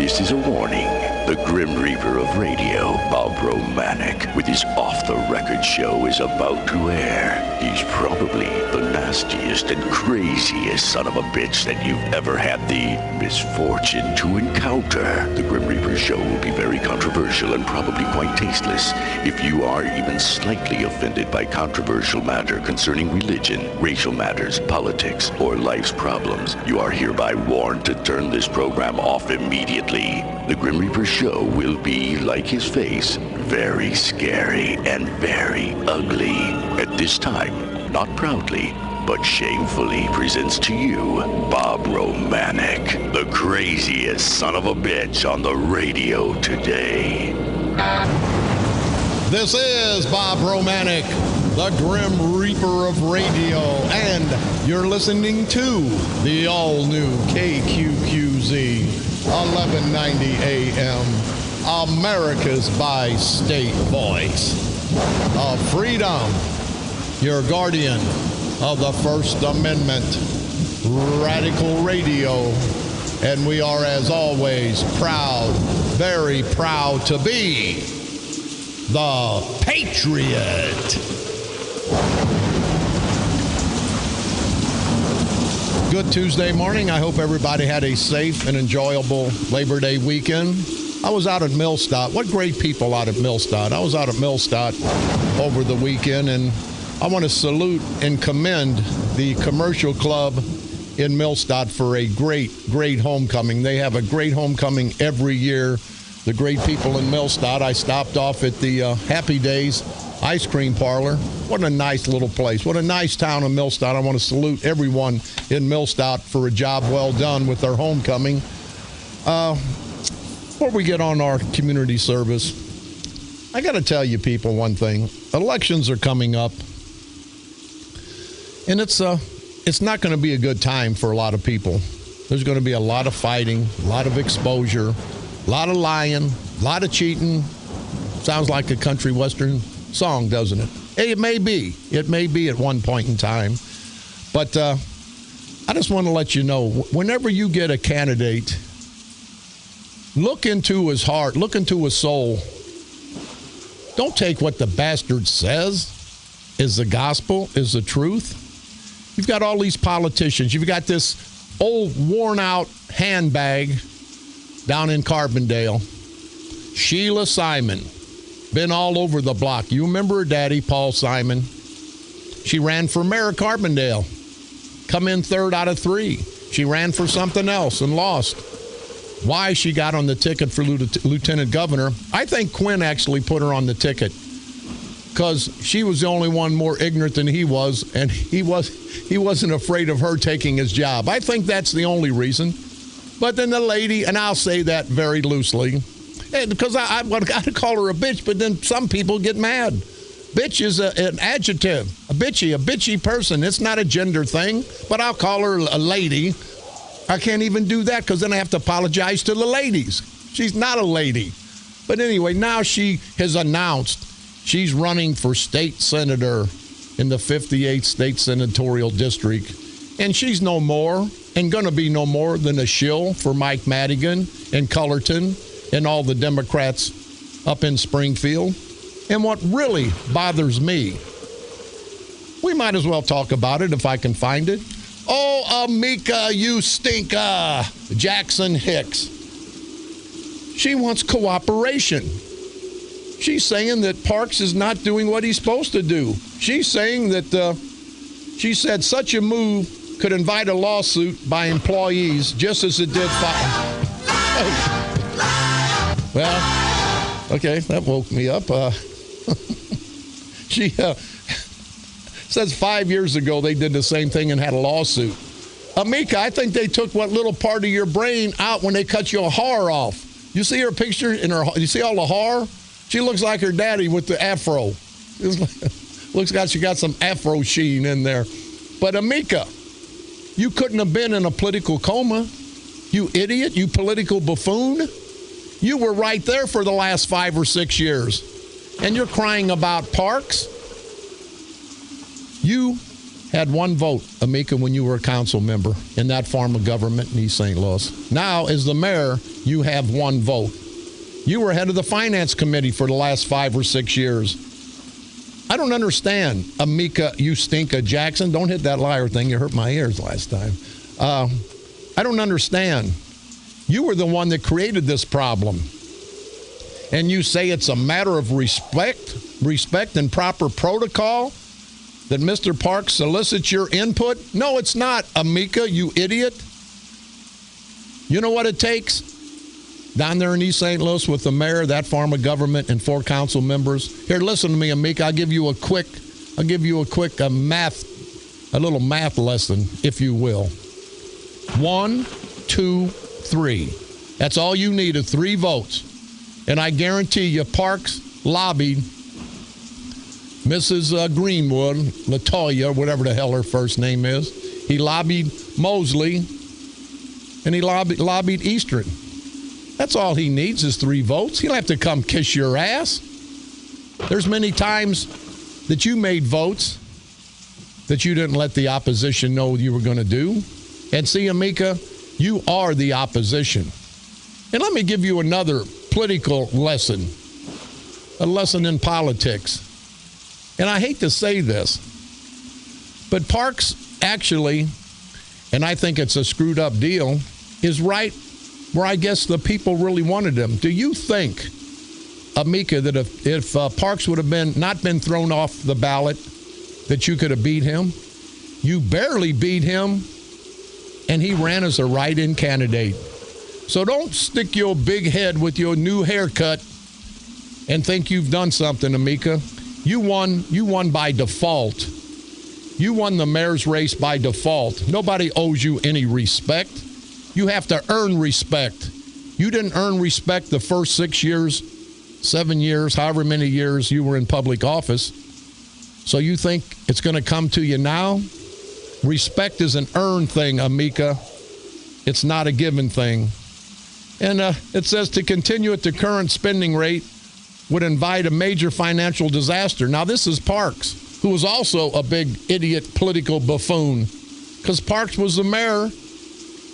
This is a warning. The Grim Reaper of radio, Bob Romanik, with his off-the-record show is about to air. He's probably the nastiest and craziest son of a bitch that you've ever had the misfortune to encounter. The Grim Reaper show will be very controversial and probably quite tasteless. If you are even slightly offended by controversial matter concerning religion, racial matters, politics, or life's problems, you are hereby warned to turn this program off immediately. The Grim Reaper show will be, like his face, very scary and very ugly. At this time, not proudly, but shamefully presents to you Bob Romanik, the craziest son of a bitch on the radio today. This is Bob Romanik, the Grim Reaper of radio, and you're listening to the all-new KQQZ 1190 AM, America's by-state voice of freedom, your guardian of the First Amendment, Radical Radio, and we are, as always, proud, very proud to be the Patriot. Good Tuesday morning. I hope everybody had a safe and enjoyable Labor Day weekend. I was out at Millstadt. What great people out at Millstadt. I was out at Millstadt over the weekend, and I want to salute and commend the commercial club in Millstadt for a great, great homecoming. They have a great homecoming every year. The great people in Millstadt. I stopped off at the Happy Days ice cream parlor. What a nice little place. What a nice town of Millstadt. I want to salute everyone in Millstadt for a job well done with their homecoming. Before we get on our community service, I got to tell you people one thing. Elections are coming up, and it's not going to be a good time for a lot of people. There's going to be a lot of fighting, a lot of exposure, a lot of lying, a lot of cheating. Sounds like a country western song, doesn't it? Hey, it may be. It may be at one point in time. But I just want to let you know, whenever you get a candidate, look into his heart, look into his soul. Don't take what the bastard says is the gospel, is the truth. You've got all these politicians. You've got this old worn-out handbag down in Carbondale, Sheila Simon. Been all over the block. You remember her daddy, Paul Simon? She ran for mayor of Carbondale. Come in third out of three. She ran for something else and lost. Why she got on the ticket for lieutenant governor, I think Quinn actually put her on the ticket because she was the only one more ignorant than he was, and he wasn't afraid of her taking his job. I think that's the only reason. But then the lady, and I'll say that very loosely, because I've got to call her a bitch, but then some people get mad. Bitch is an adjective, a bitchy person. It's not a gender thing, but I'll call her a lady. I can't even do that because then I have to apologize to the ladies. She's not a lady. But anyway, now she has announced she's running for state senator in the 58th State Senatorial District. And she's no more and going to be no more than a shill for Mike Madigan and Cullerton and all the Democrats up in Springfield. And what really bothers me, we might as well talk about it if I can find it. Oh, Amika, you stinker, Jackson Hicks. She wants cooperation. She's saying that Parks is not doing what he's supposed to do. She's saying that, she said such a move could invite a lawsuit by employees just as it did. Well, okay, that woke me up. She says 5 years ago they did the same thing and had a lawsuit. Amika, I think they took what little part of your brain out when they cut your hair off. You see her picture in her? You see all the hair? She looks like her daddy with the afro. Looks like she got some afro sheen in there. But Amika, you couldn't have been in a political coma. You idiot, you political buffoon. You were right there for the last 5 or 6 years. And you're crying about Parks. You had one vote, Amika, when you were a council member in that form of government in East St. Louis. Now, as the mayor, you have one vote. You were head of the finance committee for the last 5 or 6 years. I don't understand, Amika, you stinka Jackson. Don't hit that liar thing. You hurt my ears last time. I don't understand. You were the one that created this problem. And you say it's a matter of respect and proper protocol that Mr. Parks solicits your input? No, it's not, Amika, you idiot. You know what it takes? Down there in East St. Louis with the mayor, that form of government, and 4 council members. Here, listen to me, Amika. I'll give you a quick little math lesson, if you will. 1, 2, 3. That's all you need, 3 votes. And I guarantee you, Parks lobbied Mrs. Greenwood, Latoya, whatever the hell her first name is. He lobbied Mosley, and he lobbied Eastern. That's all he needs is 3 votes. He'll have to come kiss your ass. There's many times that you made votes that you didn't let the opposition know you were going to do. And see, Amika, you are the opposition. And let me give you another political lesson, a lesson in politics. And I hate to say this, but Parks actually, and I think it's a screwed up deal, is right where I guess the people really wanted him. Do you think, Amika, that if Parks would have not been thrown off the ballot, that you could have beat him? You barely beat him, and he ran as a write-in candidate. So don't stick your big head with your new haircut and think you've done something, Amika. You won by default. You won the mayor's race by default. Nobody owes you any respect. You have to earn respect. You didn't earn respect the first 6 years, 7 years, however many years you were in public office. So you think it's going to come to you now? Respect is an earned thing, Amika. It's not a given thing. And it says to continue at the current spending rate would invite a major financial disaster. Now, this is Parks, who was also a big idiot political buffoon, because Parks was the mayor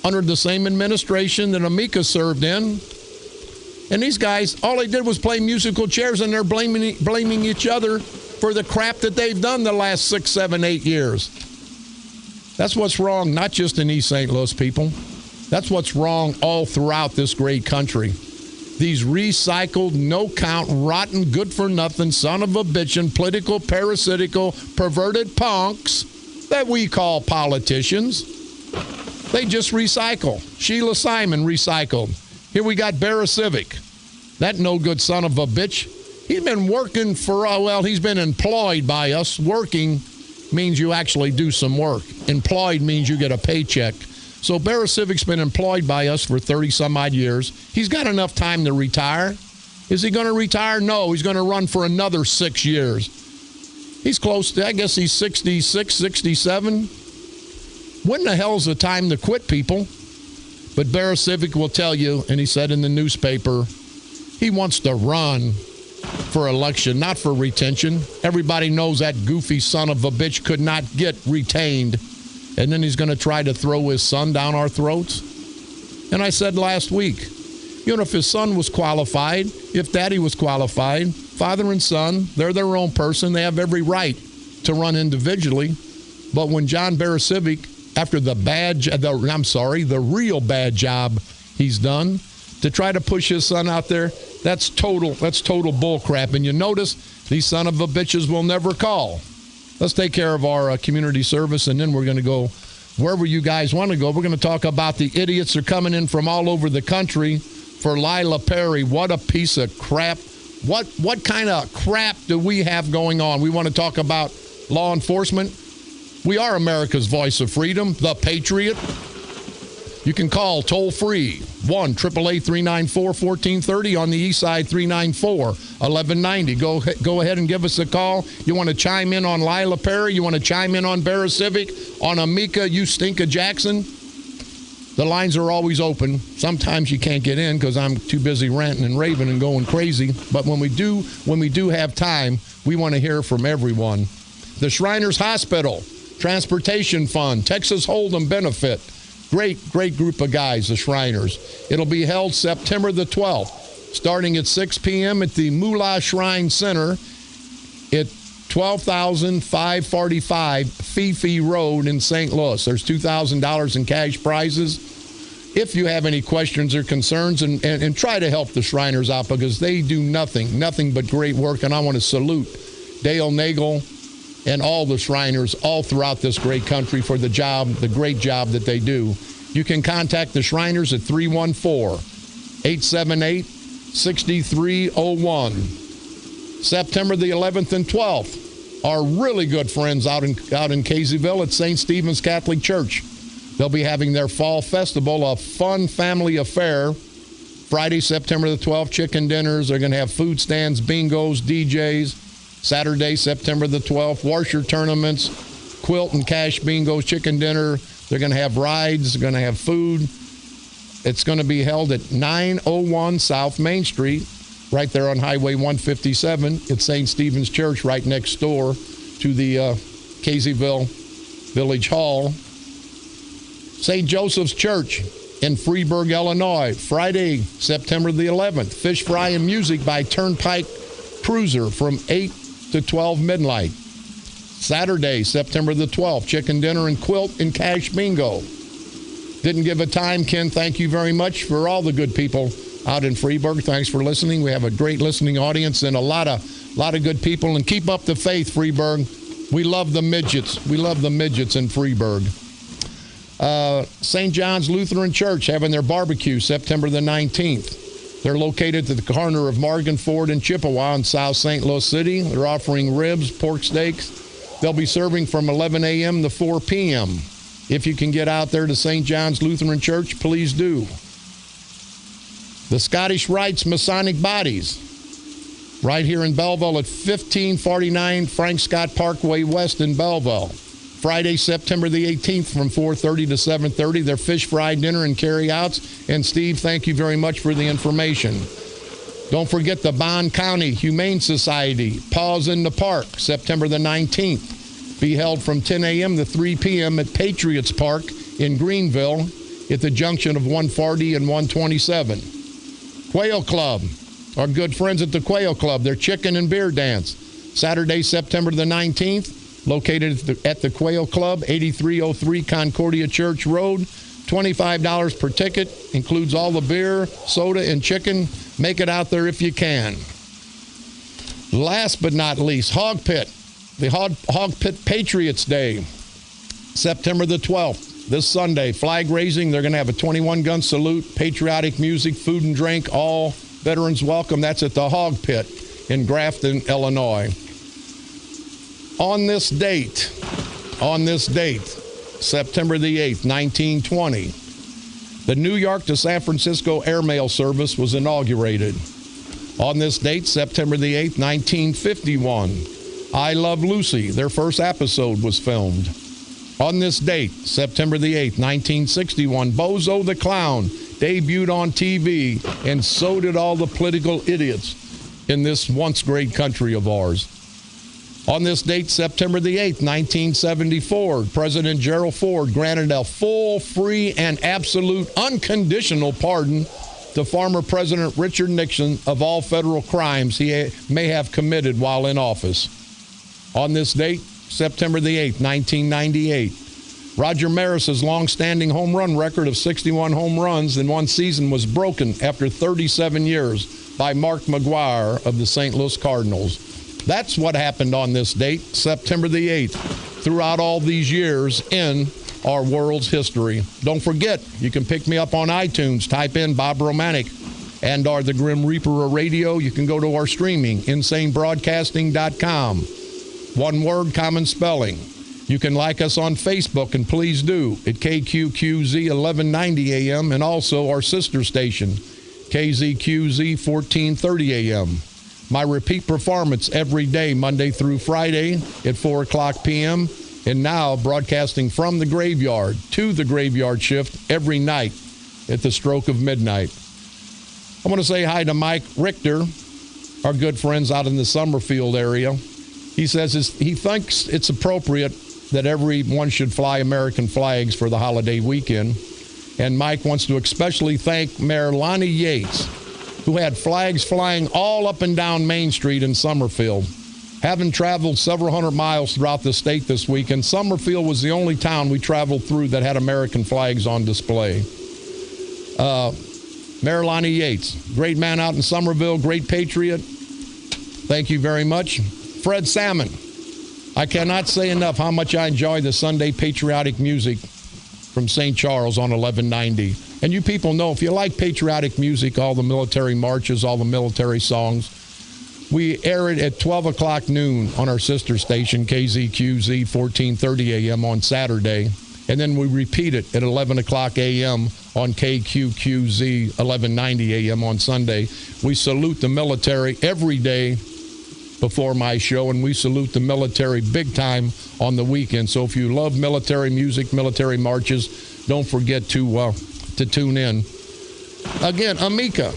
under the same administration that Amika served in. And these guys, all they did was play musical chairs, and they're blaming each other for the crap that they've done the last 6, 7, 8 years. That's what's wrong, not just in East St. Louis, people. That's what's wrong all throughout this great country. These recycled, no-count, rotten, good-for-nothing, son of a bitchin', political, parasitical, perverted punks that we call politicians. They just recycle. Sheila Simon recycled. Here we got Barra Civic. That no-good son of a bitch. He's been working he's been employed by us. Working means you actually do some work. Employed means you get a paycheck. So Barra Civic's been employed by us for 30-some-odd years. He's got enough time to retire. Is he going to retire? No, he's going to run for another 6 years. He's close to, I guess he's 66, 67. When the hell's the time to quit, people? But Barra Civic will tell you, and he said in the newspaper, he wants to run for election, not for retention. Everybody knows that goofy son of a bitch could not get retained. And then he's going to try to throw his son down our throats. And I said last week, if his son was qualified, if daddy was qualified, father and son, they're their own person. They have every right to run individually. But when John Barra Civic, after the real bad job he's done, to try to push his son out there, that's total bull crap. And you notice these son of a bitches will never call. Let's take care of our community service, and then we're going to go wherever you guys want to go. We're going to talk about the idiots that are coming in from all over the country for Lila Perry. What a piece of crap. What kind of crap do we have going on? We want to talk about law enforcement. We are America's voice of freedom, the Patriot. You can call toll-free, 1-888-394-1430 on the east side, 394-1190. Go ahead and give us a call. You want to chime in on Lila Perry? You want to chime in on Barra Civic? On Amika, you stinka Jackson? The lines are always open. Sometimes you can't get in because I'm too busy ranting and raving and going crazy. But when we do have time, we want to hear from everyone. The Shriners Hospital, Transportation Fund, Texas Hold'em Benefit. Great group of guys, the Shriners. It'll be held September the 12th, starting at 6 p.m. at the Moolah Shrine Center at 12,545 Fifi Road in St. Louis. There's $2,000 in cash prizes. If you have any questions or concerns, and try to help the Shriners out, because they do nothing but great work, and I want to salute Dale Nagel and all the Shriners all throughout this great country for the great job that they do. You can contact the Shriners at 314-878-6301. September the 11th and 12th, our really good friends out in Caseyville at St. Stephen's Catholic Church. They'll be having their fall festival, a fun family affair. Friday, September the 12th, chicken dinners. They're going to have food stands, bingos, DJs. Saturday, September the 12th, washer tournaments, quilt and cash bingos, chicken dinner. They're going to have rides. They're going to have food. It's going to be held at 901 South Main Street, right there on Highway 157 at St. Stephen's Church, right next door to the Caseyville Village Hall. St. Joseph's Church in Freeburg, Illinois, Friday, September the 11th. Fish fry and music by Turnpike Cruiser from 8 to 12 midnight. Saturday, September the 12th, chicken dinner and quilt and cash bingo. Didn't give a time, Ken. Thank you very much for all the good people out in Freeburg. Thanks for listening. We have a great listening audience and a lot of good people. And keep up the faith, Freeburg. We love the midgets. We love the midgets in Freeburg. St. John's Lutheran Church having their barbecue September the 19th. They're located at the corner of Morgan Ford and Chippewa in South St. Louis City. They're offering ribs, pork steaks. They'll be serving from 11 a.m. to 4 p.m. If you can get out there to St. John's Lutheran Church, please do. The Scottish Rites Masonic Bodies, right here in Belleville at 1549 Frank Scott Parkway West in Belleville. Friday, September the 18th from 4:30 to 7:30. Their fish fry dinner and carryouts. And Steve, thank you very much for the information. Don't forget the Bond County Humane Society, Paws in the Park, September the 19th. Be held from 10 a.m. to 3 p.m. at Patriots Park in Greenville at the junction of 140 and 127. Quail Club, our good friends at the Quail Club, their chicken and beer dance. Saturday, September the 19th. Located at the Quail Club, 8303 Concordia Church Road. $25 per ticket. Includes all the beer, soda, and chicken. Make it out there if you can. Last but not least, Hog Pit. The Hog Pit Patriots Day. September the 12th. This Sunday, flag raising. They're going to have a 21-gun salute, patriotic music, food and drink. All veterans welcome. That's at the Hog Pit in Grafton, Illinois. On this date, September the 8th, 1920, the New York to San Francisco airmail service was inaugurated. On this date, September the 8th, 1951, I Love Lucy, their first episode was filmed. On this date, September the 8th, 1961, Bozo the Clown debuted on TV, and so did all the political idiots in this once great country of ours. On this date, September the 8th, 1974, President Gerald Ford granted a full, free, and absolute unconditional pardon to former President Richard Nixon of all federal crimes he may have committed while in office. On this date, September the 8th, 1998, Roger Maris's long-standing home run record of 61 home runs in one season was broken after 37 years by Mark McGwire of the St. Louis Cardinals. That's what happened on this date, September the 8th, throughout all these years in our world's history. Don't forget, you can pick me up on iTunes. Type in Bob Romanik and the Grim Reaper of Radio. You can go to our streaming, insanebroadcasting.com. One word, common spelling. You can like us on Facebook, and please do, at KQQZ 1190 AM, and also our sister station, KZQZ 1430 AM. My repeat performance every day, Monday through Friday at 4 o'clock p.m. And now broadcasting from the graveyard to the graveyard shift every night at the stroke of midnight. I want to say hi to Mike Richter, our good friends out in the Summerfield area. He says he thinks it's appropriate that everyone should fly American flags for the holiday weekend. And Mike wants to especially thank Mayor Lonnie Yates, who had flags flying all up and down Main Street in Summerfield. Having traveled several hundred miles throughout the state this weekend, Summerfield was the only town we traveled through that had American flags on display. Mayor Lonnie Yates, great man out in Somerville, great patriot. Thank you very much. Fred Salmon, I cannot say enough how much I enjoy the Sunday patriotic music from St. Charles on 1190. And you people know, if you like patriotic music, all the military marches, all the military songs, we air it at 12 o'clock noon on our sister station, KZQZ, 1430 a.m. on Saturday. And then we repeat it at 11 o'clock a.m. on KQQZ, 1190 a.m. on Sunday. We salute the military every day before my show, and we salute the military big time on the weekend. So if you love military music, military marches, don't forget to tune in. Again, Amika,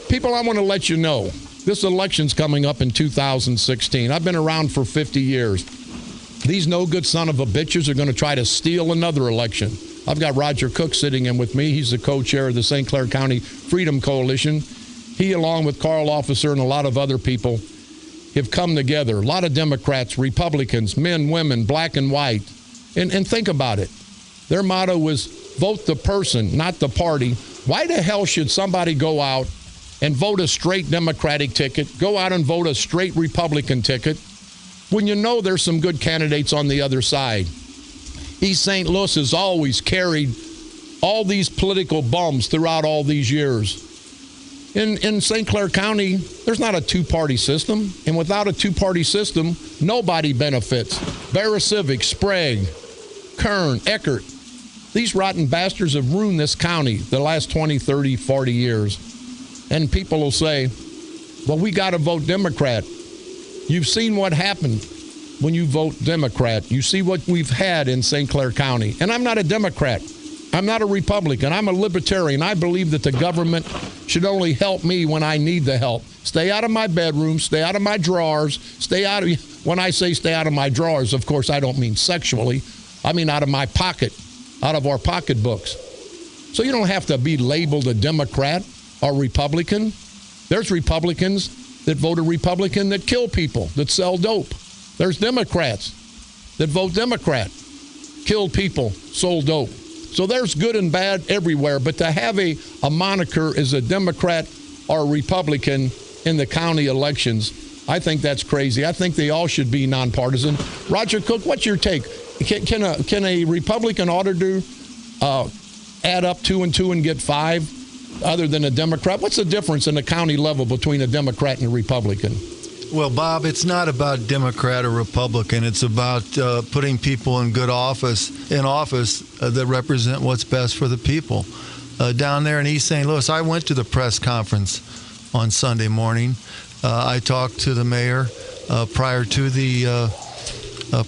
people, I want to let you know, this election's coming up in 2016. I've been around for 50 years. These no good son of a bitches are going to try to steal another election. I've got Roger Cook sitting in with me. He's the co-chair of the St. Clair County Freedom Coalition. He, along with Carl Officer and a lot of other people, have come together. A lot of Democrats, Republicans, men, women, black and white. And think about it. Their motto was vote the person, not the party. Why the hell should somebody go out and vote a straight Democratic ticket, go out and vote a straight Republican ticket, when you know there's some good candidates on the other side? East St. Louis has always carried all these political bums throughout all these years. In St. Clair County, there's not a two-party system. And without a two-party system, nobody benefits. Barra Civic, Sprague, Kern, Eckert. These rotten bastards have ruined this county the last 20, 30, 40 years. And people will say, well, we got to vote Democrat. You've seen what happened when you vote Democrat. You see what we've had in St. Clair County. And I'm not a Democrat. I'm not a Republican. I'm a libertarian. I believe that the government should only help me when I need the help. Stay out of my bedroom. Stay out of my drawers. Stay out of, when I say stay out of my drawers, of course, I don't mean sexually. I mean out of my pocket, out of our pocketbooks. So you don't have to be labeled a Democrat or Republican. There's Republicans that vote a Republican that kill people, that sell dope. There's Democrats that vote Democrat, kill people, sold dope. So there's good and bad everywhere. But to have a moniker as a Democrat or a Republican in the county elections, I think that's crazy. I think they all should be nonpartisan. Roger Cook, what's your take? Can a Republican auditor add up 2 and 2 and get 5 other than a Democrat? What's the difference in the county level between a Democrat and a Republican? Well, Bob, it's not about Democrat or Republican. It's about putting people in office that represent what's best for the people. Down there in East St. Louis, I went to the press conference on Sunday morning. I talked to the mayor prior to the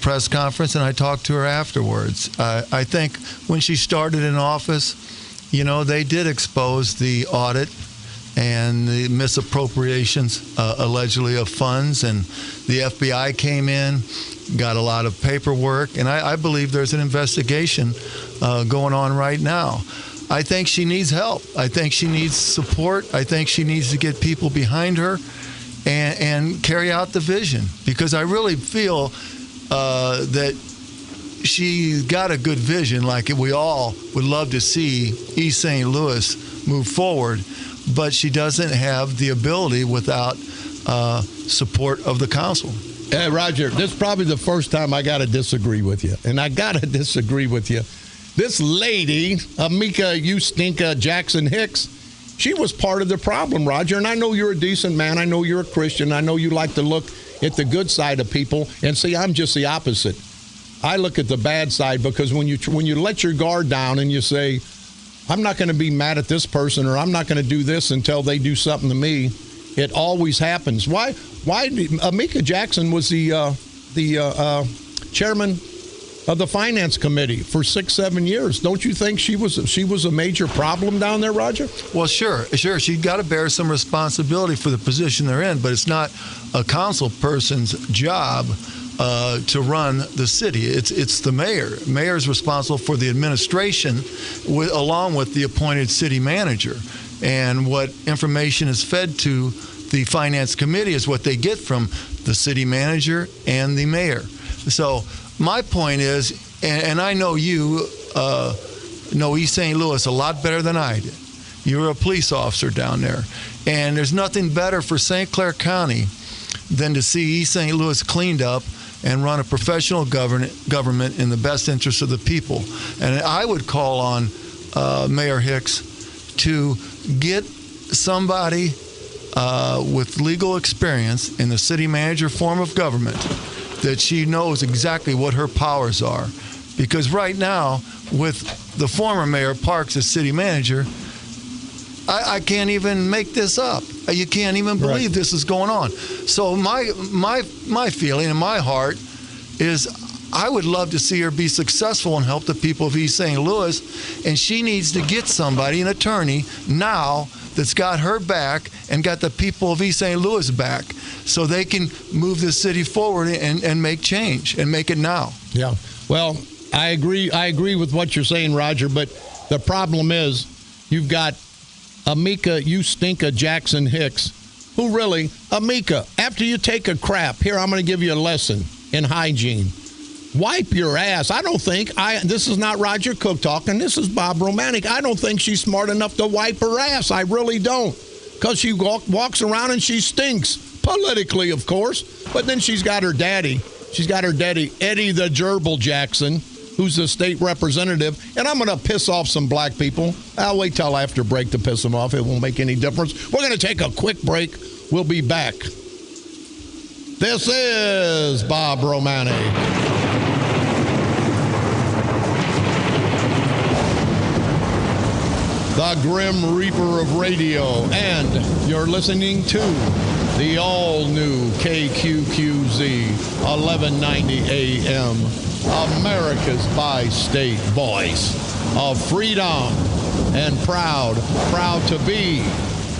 press conference, and I talked to her afterwards. I think when she started in office, you know, they did expose the audit and the misappropriations allegedly of funds, and the FBI came in, got a lot of paperwork, and I believe there's an investigation going on right now. I think she needs help. I think she needs support. I think she needs to get people behind her and carry out the vision, because I really feel that she got a good vision, like we all would love to see East St. Louis move forward. But she doesn't have the ability without support of the council. Hey, Roger, this is probably the first time I got to disagree with you. And I got to disagree with you. This lady, Amika Ustinka Jackson Hicks, she was part of the problem, Roger. And I know you're a decent man. I know you're a Christian. I know you like to look at the good side of people. And see, I'm just the opposite. I look at the bad side, because when you let your guard down and you say, I'm not going to be mad at this person, or I'm not going to do this until they do something to me, it always happens. Why Amika Jackson was the chairman of the finance committee for 6-7 years. Don't you think she was a major problem down there, Roger? Well, sure. She's got to bear some responsibility for the position they're in, but it's not a council person's job to run the city. It's the mayor. Mayor is responsible for the administration, along with the appointed city manager. And what information is fed to the finance committee is what they get from the city manager and the mayor. So my point is, and I know you know East St. Louis a lot better than I did. You were a police officer down there. And there's nothing better for St. Clair County than to see East St. Louis cleaned up and run a professional government in the best interest of the people. And I would call on Mayor Hicks to get somebody with legal experience in the city manager form of government that she knows exactly what her powers are. Because right now, with the former Mayor Parks as city manager, I can't even make this up. You can't even believe this is going on. So my feeling in my heart is I would love to see her be successful and help the people of East St. Louis, and she needs to get somebody, an attorney, now that's got her back and got the people of East St. Louis back so they can move the city forward and make change and make it now. Yeah. Well, I agree with what you're saying, Roger, but the problem is you've got Amika, you stinker Jackson Hicks, who really, Amika, after you take a crap, here, I'm going to give you a lesson in hygiene. Wipe your ass. This is not Roger Cook talking, this is Bob Romanik. I don't think she's smart enough to wipe her ass. I really don't. Because she walks around and she stinks. Politically, of course. But then she's got her daddy. She's got her daddy, Eddie the Gerbil Jackson, who's the state representative, and I'm going to piss off some black people. I'll wait till after break to piss them off. It won't make any difference. We're going to take a quick break. We'll be back. This is Bob Romanik. The Grim Reaper of radio, and you're listening to the all-new KQQZ 1190 AM. America's bi-state voice of freedom, and proud to be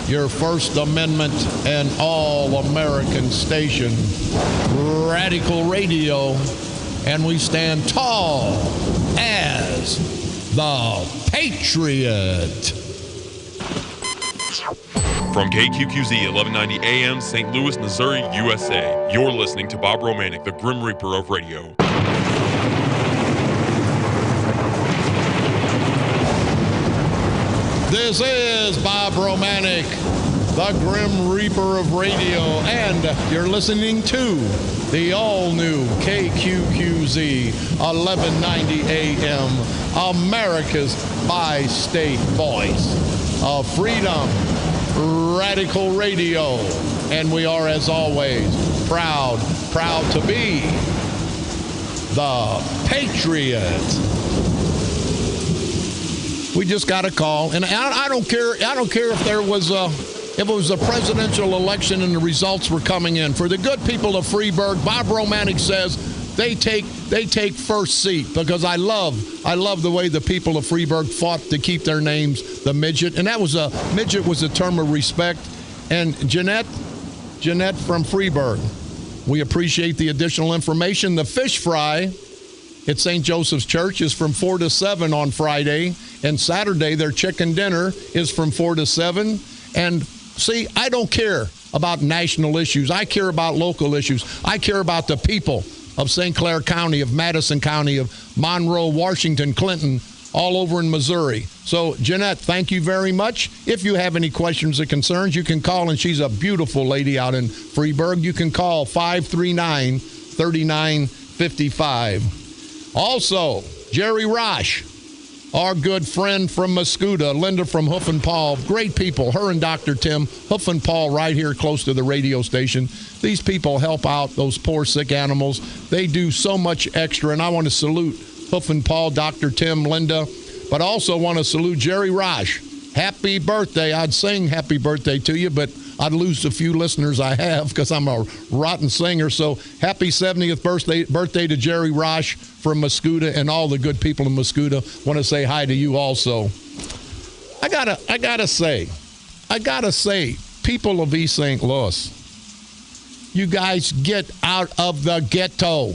your First Amendment and all-American station, Radical Radio, and we stand tall as the Patriot. From KQQZ 1190 AM, St. Louis, Missouri, USA, you're listening to Bob Romanik, the Grim Reaper of radio. This is Bob Romanik, the Grim Reaper of radio, and you're listening to the all-new KQQZ 1190 AM, America's bi-state voice of freedom, Radical Radio, and we are, as always, proud to be the Patriot. We just got a call, and I don't care if it was a presidential election and the results were coming in. For the good people of Freeburg, Bob Romanik says they take first seat, because I love the way the people of Freeburg fought to keep their names the midget, and midget was a term of respect. And Jeanette from Freeburg, we appreciate the additional information. The fish fry at St. Joseph's Church is from 4 to 7 on Friday, and Saturday their chicken dinner is from 4 to 7. And see, I don't care about national issues. I care about local issues. I care about the people of St. Clair County, of Madison County, of Monroe, Washington, Clinton, all over in Missouri. So, Jeanette, thank you very much. If you have any questions or concerns, you can call, and she's a beautiful lady out in Freeburg. You can call 539-3955. Also, Jerry Rosh, our good friend from Muscuda, Linda from Hoof and Paul, great people, her and Dr. Tim, Hoof and Paul right here close to the radio station. These people help out those poor sick animals. They do so much extra, and I want to salute Hoof and Paul, Dr. Tim, Linda, but also want to salute Jerry Rosh. Happy birthday. I'd sing happy birthday to you, but I'd lose a few listeners I have because I'm a rotten singer. So happy 70th birthday to Jerry Rosh from Muscuda, and all the good people in Muscuda. Want to say hi to you also. I gotta say, people of East St. Louis, You guys get out of the ghetto.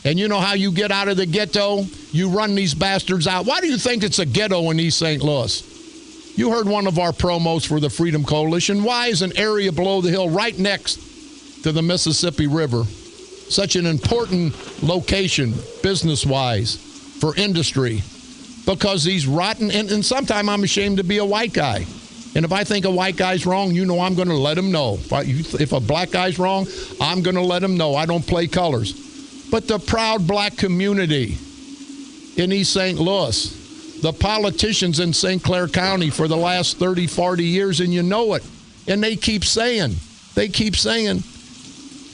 And you know how you get out of the ghetto? You run these bastards out. Why do you think it's a ghetto in East St. Louis? You heard one of our promos for the Freedom Coalition. Why is an area below the hill right next to the Mississippi River such an important location business-wise for industry? Because these rotten, and sometimes I'm ashamed to be a white guy. And if I think a white guy's wrong, you know I'm going to let him know. If a black guy's wrong, I'm going to let him know. I don't play colors. But the proud black community in East St. Louis, the politicians in St. Clair County for the last 30, 40 years, and you know it. And they keep saying,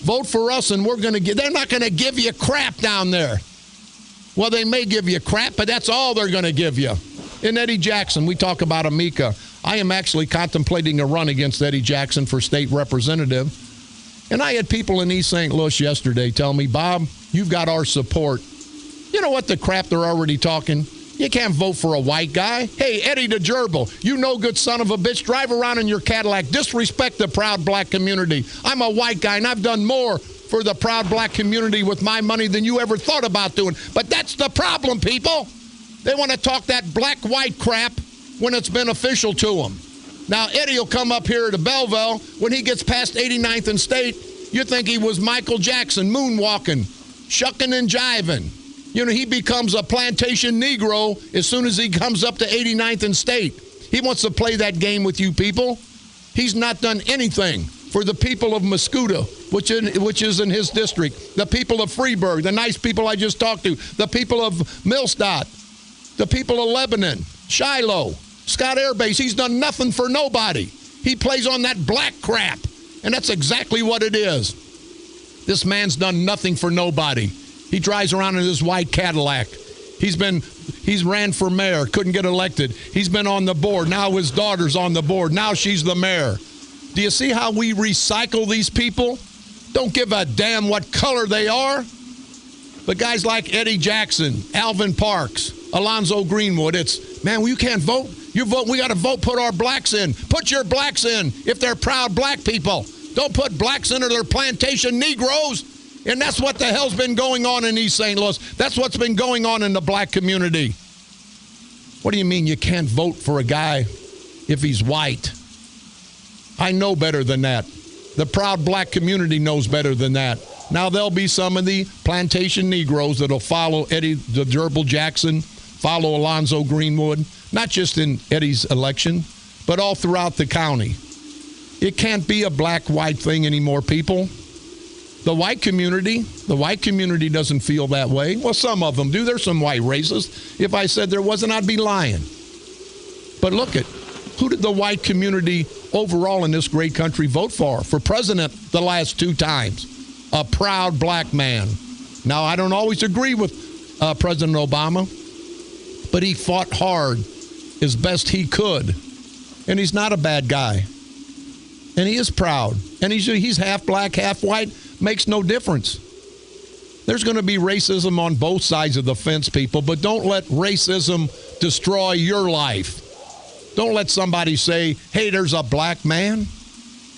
vote for us and we're going to get, they're not going to give you crap down there. Well, they may give you crap, but that's all they're going to give you. And Eddie Jackson, we talk about Amika. I am actually contemplating a run against Eddie Jackson for state representative. And I had people in East St. Louis yesterday tell me, Bob, you've got our support. You know what the crap they're already talking? You can't vote for a white guy. Hey, Eddie the Gerbil, you no good son of a bitch, drive around in your Cadillac, disrespect the proud black community. I'm a white guy, and I've done more for the proud black community with my money than you ever thought about doing. But that's the problem, people. They want to talk that black-white crap when it's beneficial to them. Now, Eddie will come up here to Belleville. When he gets past 89th and State, you think he was Michael Jackson, moonwalking, shucking and jiving. You know, he becomes a plantation Negro as soon as he comes up to 89th and State. He wants to play that game with you people. He's not done anything for the people of Mascoutah, which is in his district, the people of Freeburg, the nice people I just talked to, the people of Millstadt, the people of Lebanon, Shiloh, Scott Air Base. He's done nothing for nobody. He plays on that black crap, and that's exactly what it is. This man's done nothing for nobody. He drives around in his white Cadillac. He's ran for mayor, couldn't get elected. He's been on the board. Now his daughter's on the board. Now she's the mayor. Do you see how we recycle these people? Don't give a damn what color they are. But guys like Eddie Jackson, Alvin Parks, Alonzo Greenwood, it's, man, well, you can't vote. You vote, we got to vote, put our blacks in. Put your blacks in if they're proud black people. Don't put blacks in or they're plantation Negroes. And that's what the hell's been going on in East St. Louis. That's what's been going on in the black community. What do you mean you can't vote for a guy if he's white? I know better than that. The proud black community knows better than that. Now there'll be some of the plantation Negroes that'll follow Eddie the Gerbil Jackson, follow Alonzo Greenwood, not just in Eddie's election, but all throughout the county. It can't be a black-white thing anymore, people. The white community doesn't feel that way. Well, some of them do. There's some white racists. If I said there wasn't, I'd be lying. But look at, who did the white community overall in this great country vote for president the last 2 times? A proud black man. Now, I don't always agree with President Obama, but he fought hard as best he could. And he's not a bad guy. And he is proud. And he's half black, half white. Makes no difference. There's going to be racism on both sides of the fence, people, but don't let racism destroy your life. Don't let somebody say, hey, there's a black man.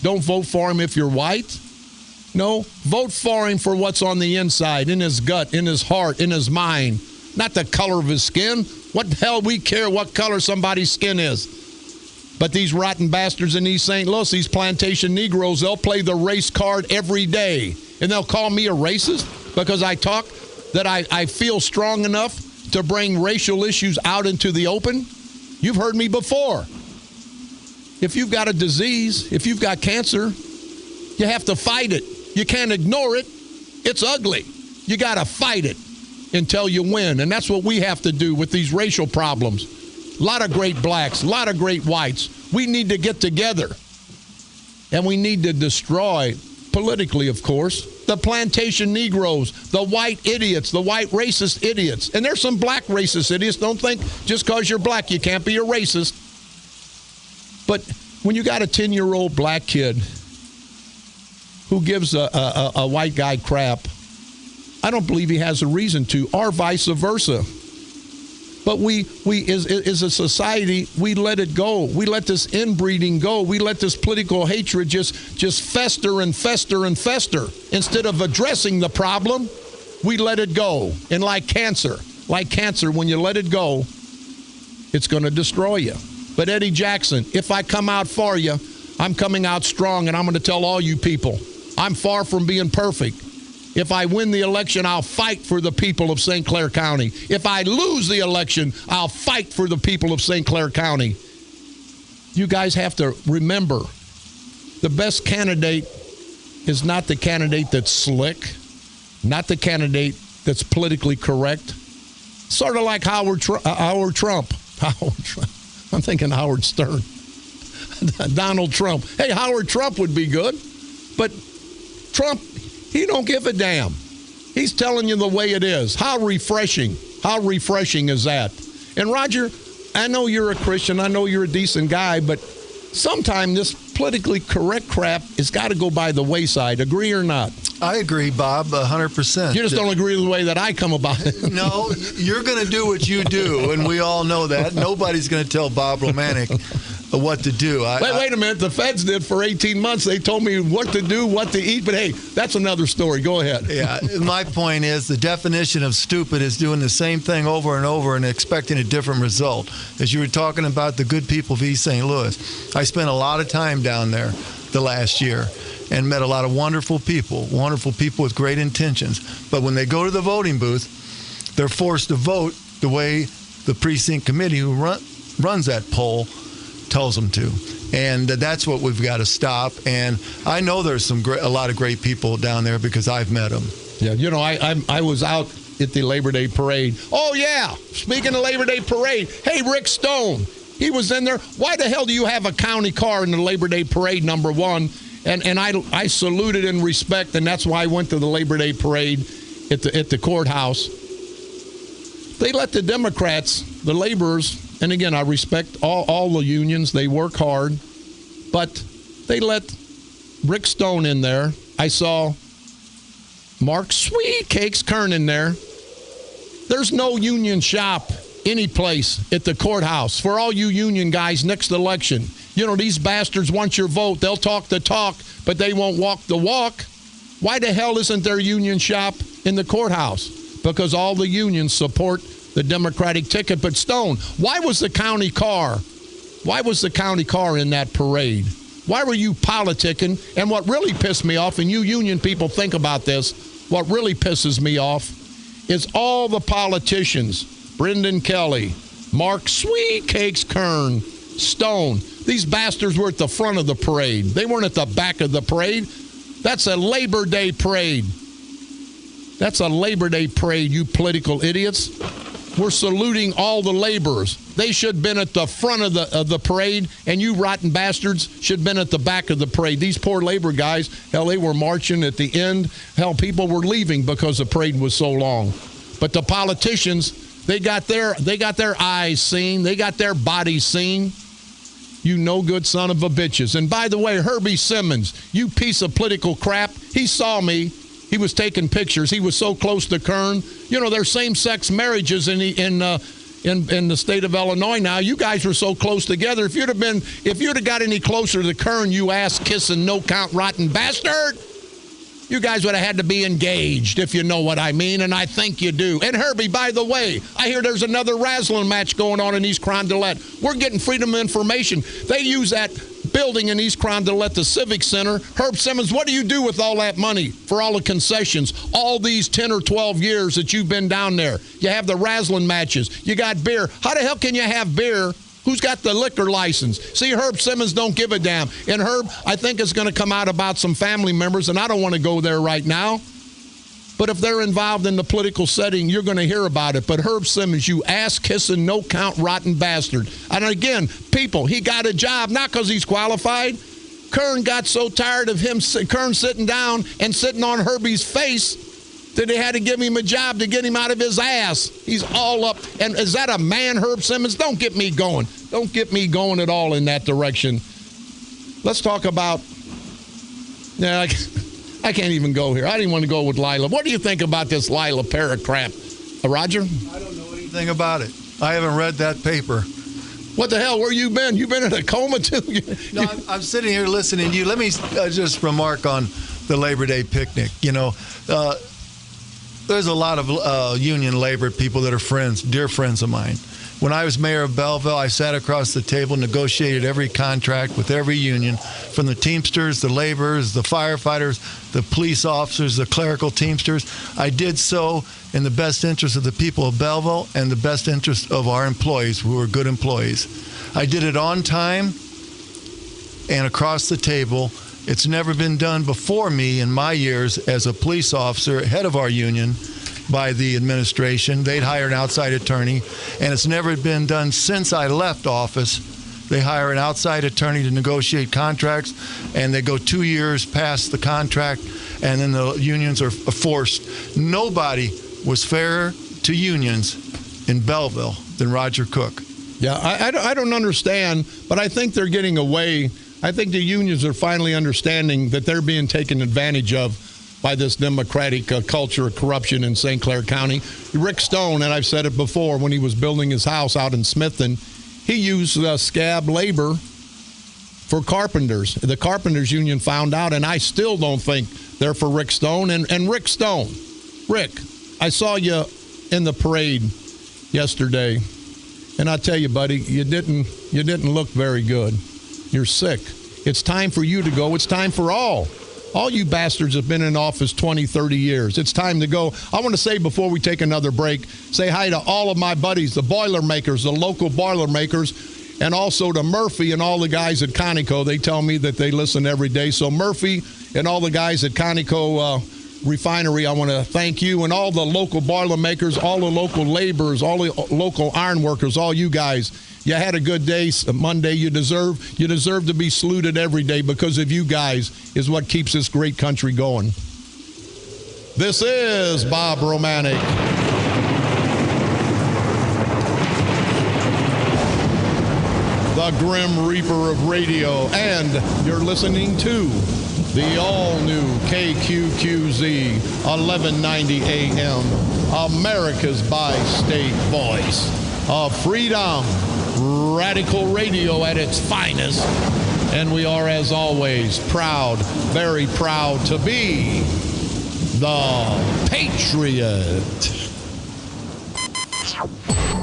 Don't vote for him if you're white. No, vote for him for what's on the inside, in his gut, in his heart, in his mind, not the color of his skin. What the hell we care what color somebody's skin is? But these rotten bastards in East St. Louis, these plantation Negroes, they'll play the race card every day. And they'll call me a racist because I talk that I feel strong enough to bring racial issues out into the open. You've heard me before. If you've got a disease, if you've got cancer, you have to fight it. You can't ignore it. It's ugly. You got to fight it until you win. And that's what we have to do with these racial problems. A lot of great blacks, a lot of great whites. We need to get together. And we need to destroy, politically, of course, the plantation Negroes, the white idiots, the white racist idiots. And there's some black racist idiots. Don't think just because you're black you can't be a racist. But when you got a 10-year-old black kid who gives a white guy crap, I don't believe he has a reason to, or vice versa. But we as a society, we let it go. We let this inbreeding go. We let this political hatred just fester and fester and fester. Instead of addressing the problem, we let it go. And like cancer, when you let it go, it's going to destroy you. But Eddie Jackson, if I come out for you, I'm coming out strong, and I'm going to tell all you people, I'm far from being perfect. If I win the election, I'll fight for the people of St. Clair County. If I lose the election, I'll fight for the people of St. Clair County. You guys have to remember, the best candidate is not the candidate that's slick, not the candidate that's politically correct. Sort of like Howard Trump. I'm thinking Howard Stern. Donald Trump. Hey, Howard Trump would be good, but Trump, he don't give a damn. He's telling you the way it is. How refreshing. How refreshing is that? And Roger, I know you're a Christian. I know you're a decent guy, but sometime this politically correct crap has got to go by the wayside. Agree or not? I agree, Bob, 100%. You just don't agree with the way that I come about it. No, you're going to do what you do, and we all know that. Nobody's going to tell Bob Romanik what to do. Wait a minute. The feds did for 18 months. They told me what to do, what to eat. But, hey, that's another story. Go ahead. Yeah. My point is the definition of stupid is doing the same thing over and over and expecting a different result. As you were talking about the good people of East St. Louis, I spent a lot of time down there the last year and met a lot of wonderful people with great intentions. But when they go to the voting booth, they're forced to vote the way the precinct committee who runs that poll tells them to. And that's what we've got to stop. And I know there's a lot of great people down there because I've met them. Yeah, you know, I was out at the Labor Day parade. Oh, yeah, speaking of Labor Day parade, hey, Rick Stone, he was in there. Why the hell do you have a county car in the Labor Day parade, number one? And I saluted in respect, and that's why I went to the Labor Day parade at the courthouse. They let the Democrats, the laborers, and again, I respect all the unions. They work hard. But they let Rick Stone in there. I saw Mark Sweet Cakes Kern in there. There's no union shop any place at the courthouse. For all you union guys, next election, you know, these bastards want your vote. They'll talk the talk, but they won't walk the walk. Why the hell isn't there union shop in the courthouse? Because all the unions support the Democratic ticket. But Stone, why was the county car in that parade? Why were you politicking? And what really pissed me off, and you union people think about this, what really pisses me off is all the politicians, Brendan Kelly, Mark Sweet Cakes Kern, Stone, these bastards were at the front of the parade. They weren't at the back of the parade. That's a Labor Day parade. That's a Labor Day parade, you political idiots. We're saluting all the laborers. They should have been at the front of the parade, and you rotten bastards should have been at the back of the parade. These poor labor guys, hell, they were marching at the end. Hell, people were leaving because the parade was so long. But the politicians, they got their eyes seen. They got their bodies seen. You no good son of a bitches. And by the way, Herbie Simmons, you piece of political crap, he saw me. He was taking pictures. He was so close to Kern. You know, there's same-sex marriages in the state of Illinois now. You guys were so close together. If you'd have got any closer to Kern, you ass-kissing, no-count, rotten bastard, you guys would have had to be engaged, if you know what I mean, and I think you do. And Herbie, by the way, I hear there's another wrestling match going on in East Carondelet. We're getting freedom of information. They use that building in East Carondelet, the Civic Center. Herb Simmons, what do you do with all that money for all the concessions, all these 10 or 12 years that you've been down there? You have the wrestling matches. You got beer. How the hell can you have beer? Who's got the liquor license? See, Herb Simmons don't give a damn. And Herb, I think it's going to come out about some family members, and I don't want to go there right now. But if they're involved in the political setting, you're going to hear about it. But Herb Simmons, you ass-kissing, no-count, rotten bastard. And again, people, he got a job, not because he's qualified. Kern got so tired of Kern sitting down and sitting on Herbie's face that they had to give him a job to get him out of his ass. He's all up. And is that a man, Herb Simmons? Don't get me going. Don't get me going at all in that direction. Let's talk about... Yeah, I can't even go here. I didn't want to go with Lila. What do you think about this Lila Parrott crap? Roger? I don't know anything about it. I haven't read that paper. What the hell? Where you been? You been in a coma too? No, I'm sitting here listening to you. Let me just remark on the Labor Day picnic. There's a lot of union labor people that are friends, dear friends of mine. When I was mayor of Belleville, I sat across the table, negotiated every contract with every union, from the Teamsters, the laborers, the firefighters, the police officers, the clerical Teamsters. I did so in the best interest of the people of Belleville and the best interest of our employees, who are good employees. I did it on time and across the table. It's never been done before me in my years as a police officer, head of our union, by the administration. They'd hire an outside attorney, and it's never been done since I left office. They hire an outside attorney to negotiate contracts, and they go 2 years past the contract, and then the unions are forced. Nobody was fairer to unions in Belleville than Roger Cook. Yeah, I don't understand, but I think they're getting away. I think the unions are finally understanding that they're being taken advantage of by this Democratic culture of corruption in St. Clair County. Rick Stone, and I've said it before, when he was building his house out in Smithton, he used scab labor for carpenters. The carpenters union found out, and I still don't think they're for Rick Stone. And Rick Stone, Rick, I saw you in the parade yesterday, and I tell you, buddy, you didn't look very good. You're sick. It's time for you to go. It's time for all you bastards have been in office 20, 30 years. It's time to go. I want to say before we take another break, say hi to all of my buddies, the Boilermakers, the local Boilermakers, and also to Murphy and all the guys at Conoco. They tell me that they listen every day. So Murphy and all the guys at Conoco Refinery, I want to thank you, and all the local Boilermakers, all the local laborers, all the local iron workers, all you guys. You had a good day Monday. You deserve to be saluted every day, because of you guys is what keeps this great country going. This is Bob Romanik. The Grim Reaper of Radio, and you're listening to the all-new KQQZ 1190 AM, America's bi-state voice of freedom. Radical radio at its finest, and we are, as always, proud, very proud to be the Patriot.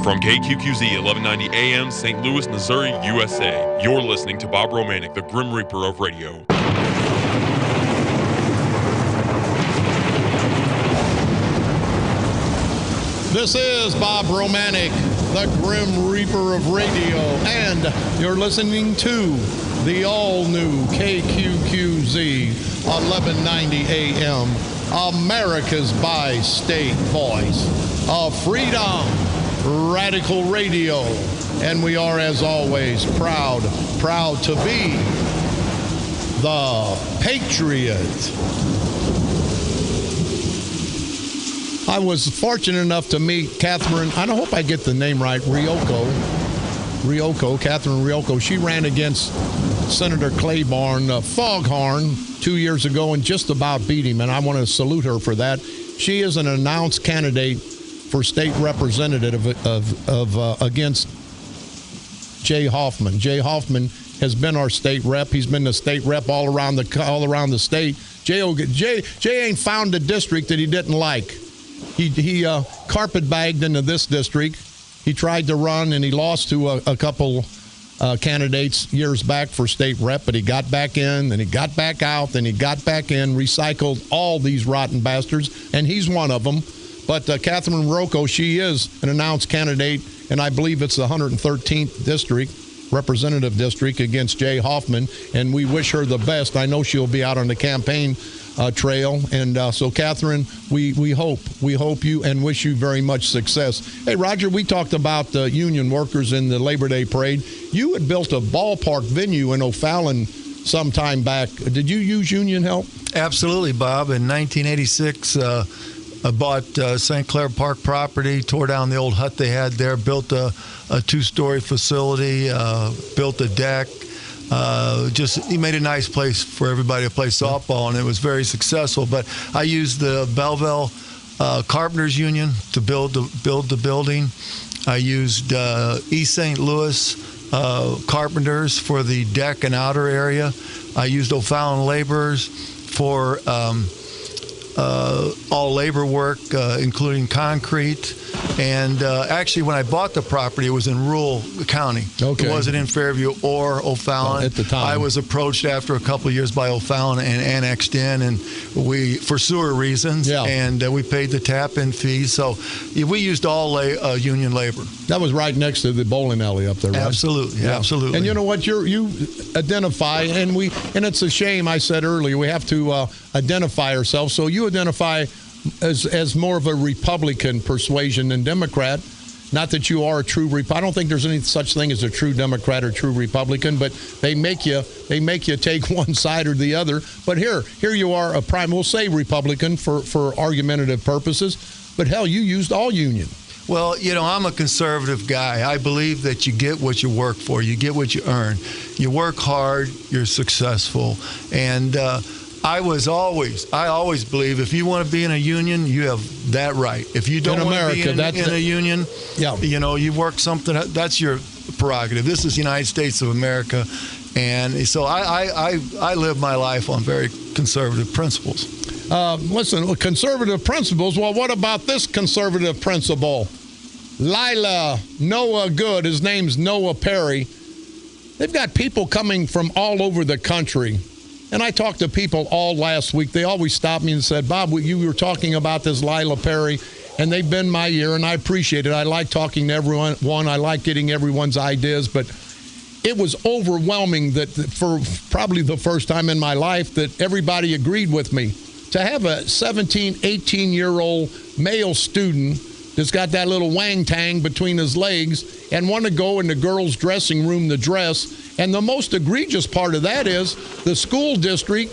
From KQQZ 1190 AM, St. Louis, Missouri, USA, you're listening to Bob Romanik, the Grim Reaper of Radio. This is Bob Romanik, the Grim Reaper of Radio, and you're listening to the all-new KQQZ 1190 AM, America's bi-state voice of freedom, radical radio, and we are, as always, proud to be the Patriot. I was fortunate enough to meet Catherine, I don't hope I get the name right, Catherine Ryoko. She ran against Senator Claiborne Foghorn 2 years ago and just about beat him, and I want to salute her for that. She is an announced candidate for state representative against Jay Hoffman. Jay Hoffman has been our state rep. He's been the state rep all around the state. Jay ain't found a district that he didn't like. He carpetbagged into this district. He tried to run, and he lost to a couple candidates years back for state rep, but he got back in, then he got back out, then he got back in, recycled all these rotten bastards, and he's one of them. But Catherine Rocco, she is an announced candidate, and I believe it's the 113th district, representative district, against Jay Hoffman, and we wish her the best. I know she'll be out on the campaign trail, and so Catherine, we hope you and wish you very much success. Hey, Roger, we talked about union workers in the Labor Day parade. You had built a ballpark venue in O'Fallon some time back. Did you use union help? Absolutely, Bob. In 1986, I bought St. Clair Park property, tore down the old hut they had there, built a two-story facility, built a deck. He made a nice place for everybody to play softball, and it was very successful. But I used the Belleville Carpenters Union to build the building. I used East St. Louis carpenters for the deck and outer area. I used O'Fallon laborers for all labor work, including concrete. And actually, when I bought the property, it was in rural county. Okay. It wasn't in Fairview or O'Fallon. At the time. I was approached after a couple of years by O'Fallon and annexed in, and we, for sewer reasons, and we paid the tap-in fee. So we used all union labor. That was right next to the bowling alley up there, right? Absolutely, absolutely. And you know what? You identify, and it's a shame, I said earlier, we have to identify ourselves. So you identify as more of a Republican persuasion than Democrat. Not that you are a true I don't think there's any such thing as a true Democrat or true Republican, but they make you take one side or the other. But here you are, a prime, we'll say Republican for argumentative purposes, but hell, you used all union. Well, I'm a conservative guy. I believe that you get what you work for. You get what you earn. You work hard, you're successful. And I always believe if you want to be in a union, you have that right. If you don't want to be in a union, you work something, that's your prerogative. This is the United States of America. And so I live my life on very conservative principles. Listen, conservative principles. Well, what about this conservative principle? Lila Noah Good, his name's Noah Perry. They've got people coming from all over the country. And I talked to people all last week. They always stopped me and said, Bob, you were talking about this Lila Perry, and they've been my ear, and I appreciate it. I like talking to everyone. I like getting everyone's ideas, but it was overwhelming that for probably the first time in my life that everybody agreed with me. To have a 17, 18-year-old male student that's got that little wang-tang between his legs and want to go in the girls' dressing room to dress. And the most egregious part of that is the school district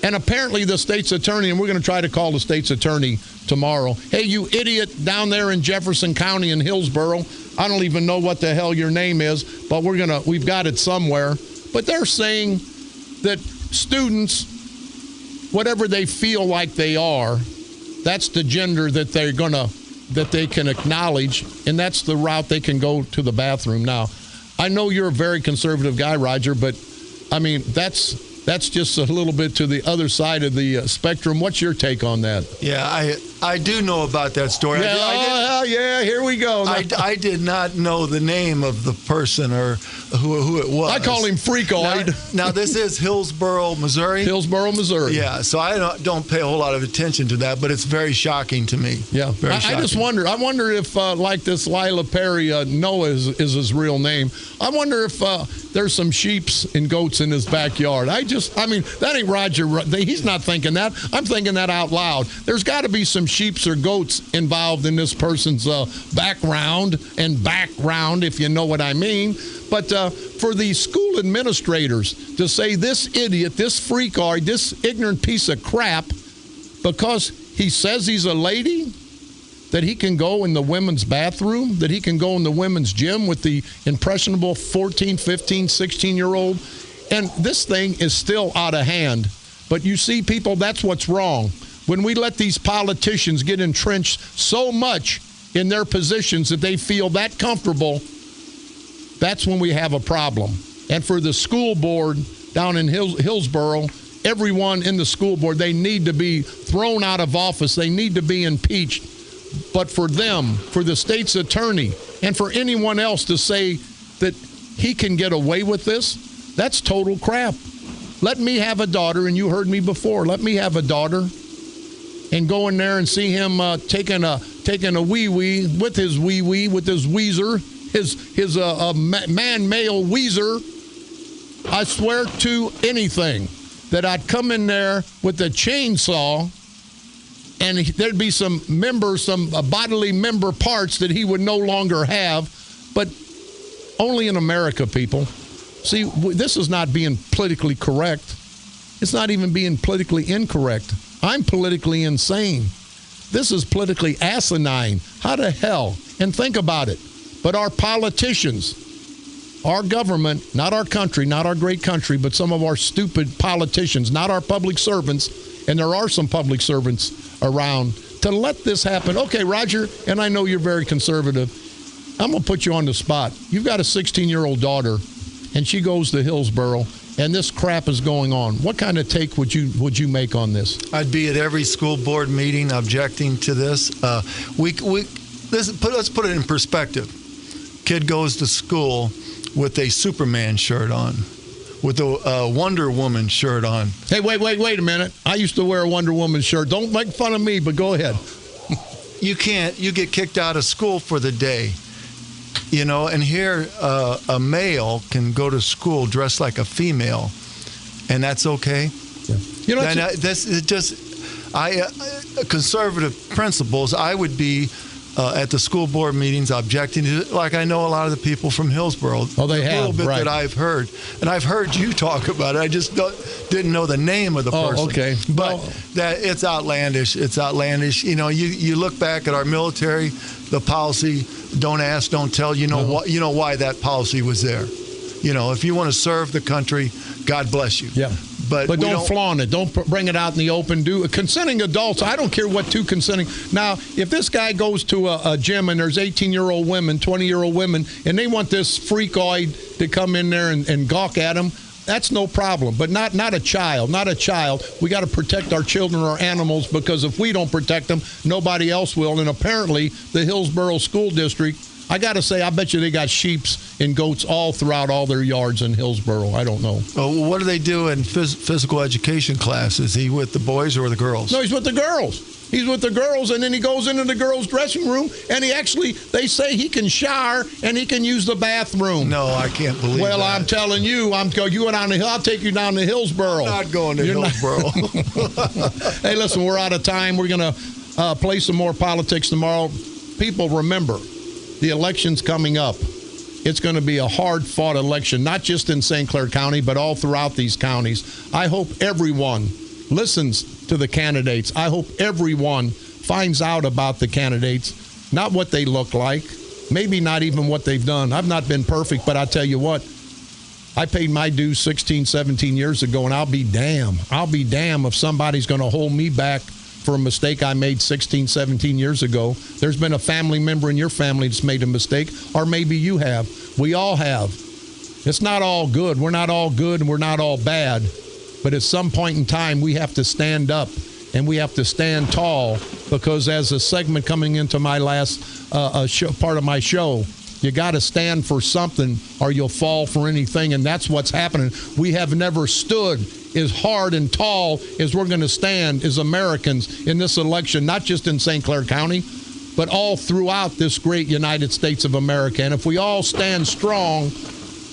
and apparently the state's attorney, and we're going to try to call the state's attorney tomorrow. Hey, you idiot down there in Jefferson County in Hillsborough, I don't even know what the hell your name is, but we've got it somewhere. But they're saying that students, whatever they feel like they are, that's the gender that they can acknowledge, and that's the route they can go to the bathroom. Now, I know you're a very conservative guy, Roger, but I mean, that's just a little bit to the other side of the spectrum. What's your take on that? Yeah, I do know about that story. Yeah, here we go. I did not know the name of the person or who it was. I call him Freakoid. Now this is Hillsborough, Missouri? Hillsborough, Missouri. Yeah, so I don't pay a whole lot of attention to that, but it's very shocking to me. Yeah, very shocking. I just wonder. I wonder if, like this Lila Perry, Noah is his real name. I wonder if there's some sheeps and goats in his backyard. I mean, that ain't Roger. He's not thinking that. I'm thinking that out loud. There's got to be some sheeps or goats involved in this person's background, if you know what I mean. But for the school administrators to say this idiot, this freakard, this ignorant piece of crap, because he says he's a lady, that he can go in the women's bathroom, that he can go in the women's gym with the impressionable 14, 15, 16-year-old. And this thing is still out of hand. But you see, people, that's what's wrong. When we let these politicians get entrenched so much in their positions that they feel that comfortable, that's when we have a problem. And for the school board down in Hillsborough, everyone in the school board, they need to be thrown out of office. They need to be impeached. But for them, for the state's attorney, and for anyone else to say that he can get away with this, that's total crap. Let me have a daughter, and you heard me before. Let me have a daughter and go in there and see him taking a wee-wee with his wee-wee, with his Weezer, his man-male Weezer. I swear to anything that I'd come in there with a chainsaw and there'd be some bodily member parts that he would no longer have, but only in America, people. See, this is not being politically correct. It's not even being politically incorrect. I'm politically insane. This is politically asinine. How the hell? And think about it. But our politicians, our government, not our country, not our great country, but some of our stupid politicians, not our public servants, and there are some public servants around, to let this happen. Okay, Roger, and I know you're very conservative. I'm going to put you on the spot. You've got a 16-year-old daughter, and she goes to Hillsborough, and this crap is going on. What kind of take would you make on this? I'd be at every school board meeting objecting to this. Let's put it in perspective. Kid goes to school with a Superman shirt on, with a Wonder Woman shirt on. Hey, wait a minute. I used to wear a Wonder Woman shirt. Don't make fun of me, but go ahead. You get kicked out of school for the day. You know, and here a male can go to school dressed like a female, and that's okay. Yeah. You know, conservative principles. I would be at the school board meetings objecting to it, like I know a lot of the people from Hillsborough. Oh, they have, a little bit right. that I've heard, and I've heard you talk about it. I just didn't know the name of the person. Okay, but that it's outlandish. It's outlandish. You know, you look back at our military, the policy. Don't ask, don't tell. You know why that policy was there. You know, if you want to serve the country, God bless you. Yeah. But don't flaunt it. Don't bring it out in the open. Consenting adults, I don't care what two consenting. Now, if this guy goes to a gym and there's 18-year-old women, 20-year-old women, and they want this freakoid to come in there and gawk at him, that's no problem. But not a child. Not a child. We got to protect our children, our animals, because if we don't protect them, nobody else will. And apparently, the Hillsborough School District, I got to say, I bet you they got sheeps and goats all throughout all their yards in Hillsborough. I don't know. Oh, what do they do in physical education class? Is he with the boys or the girls? No, he's with the girls. He's with the girls, and then he goes into the girls' dressing room, and they say he can shower and he can use the bathroom. No, I can't believe that. Well, I'm telling you, you went down the hill. I'll take you down to Hillsborough. I'm not going to Hillsborough. Hey, listen, we're out of time. We're going to play some more politics tomorrow. People, remember, the election's coming up. It's going to be a hard-fought election, not just in St. Clair County, but all throughout these counties. I hope everyone listens to the candidates. I hope everyone finds out about the candidates, not what they look like, maybe not even what they've done. I've not been perfect, but I tell you what, I paid my dues 16, 17 years ago, and I'll be damned if somebody's going to hold me back for a mistake I made 16, 17 years ago. There's been a family member in your family that's made a mistake, or maybe you have. We all have. It's not all good. We're not all good and we're not all bad. But at some point in time, we have to stand up and we have to stand tall, because as a segment coming into my last part of my show, you got to stand for something or you'll fall for anything, and that's what's happening. We have never stood as hard and tall as we're going to stand as Americans in this election, not just in St. Clair County, but all throughout this great United States of America. And if we all stand strong,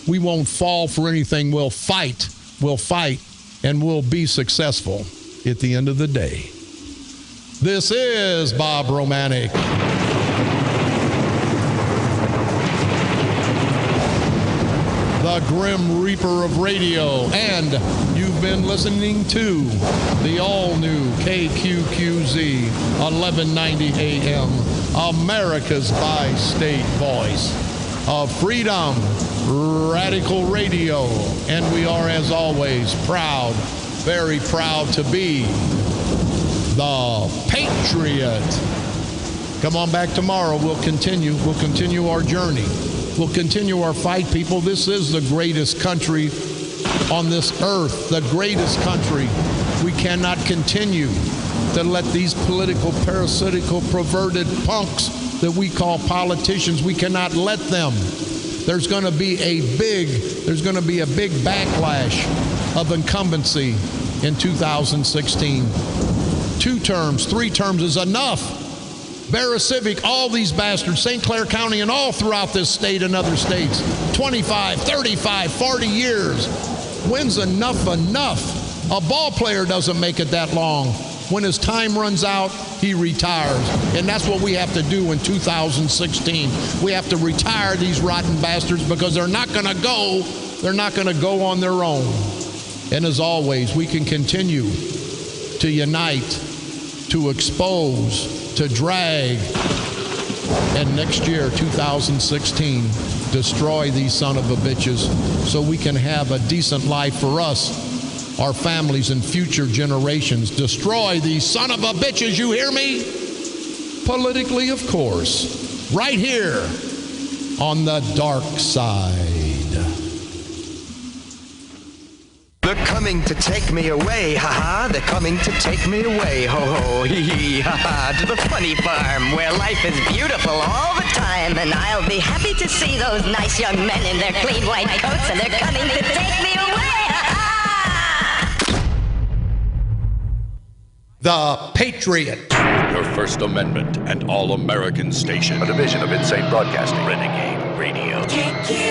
we won't fall for anything. We'll fight, and we'll be successful at the end of the day. This is Bob Romanik. The Grim Reaper of Radio, and you've been listening to the all-new KQQZ 1190 AM, America's bi-state voice of freedom, radical radio, and we are, as always, proud, very proud to be the Patriot. Come on back tomorrow. We'll continue our journey. We'll continue our fight, people. This is the greatest country on this earth, the greatest country. We cannot continue to let these political, parasitical, perverted punks that we call politicians, we cannot let them. There's going to be a big backlash of incumbency in 2016. 2 terms, 3 terms is enough. Barra Civic, all these bastards, St. Clair County and all throughout this state and other states, 25, 35, 40 years. When's enough? A ball player doesn't make it that long. When his time runs out, he retires. And that's what we have to do in 2016. We have to retire these rotten bastards, because they're not going to go on their own. And as always, we can continue to unite, to expose, to drag, and next year, 2016, destroy these son of a bitches so we can have a decent life for us, our families, and future generations. Destroy these son of a bitches, you hear me? Politically, of course. Right here on the dark side. They're coming to take me away, ha-ha. They're coming to take me away, ho-ho, hee-hee, ha-ha. To the funny farm where life is beautiful all the time. And I'll be happy to see those nice young men in their clean white coats. And they're coming to take me away, ha-ha. The Patriot. Your First Amendment and All-American station. A division of Insane Broadcasting. Renegade Radio. KQQZ.